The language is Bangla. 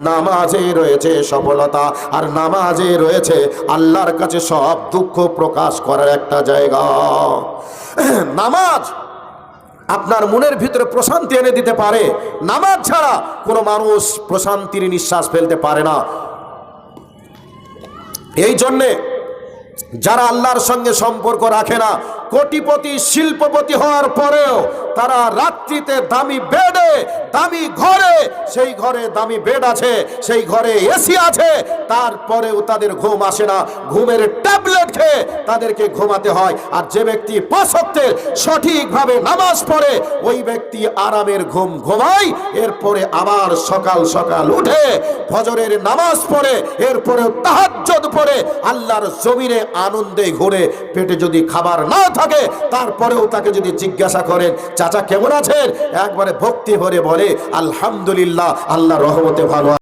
নামাজে রয়েছে সফলতা, আর নামাজে রয়েছে আল্লাহর কাছে সব দুঃখ প্রকাশ করার একটা জায়গা। নামাজ আপনার মনের ভিতরে প্রশান্তি এনে দিতে পারে। নামাজ ছাড়া কোনো মানুষ প্রশান্তির নিঃশ্বাস ফেলতে পারে না। এই জন্যে যারা আল্লাহর সঙ্গে সম্পর্ক রাখে না, কোটিপতি শিল্পপতি হওয়ার পরেও তারা রাত্রিতে দামি বেডে, দামি ঘরে, সেই ঘরে দামি বেড আছে, সেই ঘরে এসি আছে, তারপরেও তাদের ঘুম আসে না। ঘুমের ট্যাবলেট খেয়ে তাদেরকে ঘুমাতে হয়। আর যে ব্যক্তি 5 ওয়াক্তের সঠিকভাবে নামাজ পড়ে, ওই ব্যক্তি আরামের ঘুম ঘুমায়। এরপরে আবার সকাল সকাল উঠে ফজরের নামাজ পড়ে, এরপরেও তাহাজ্জুদ পড়ে আল্লাহর জমিনে আনন্দে ঘুরে। পেটে যদি খাবার না থাকে, তারপরেও তাকে যদি জিজ্ঞাসা করেন চাচা কেমন আছেন, একবারে ভক্তি ভরে বলে আলহামদুলিল্লাহ, আল্লাহর রহমতে ভালো।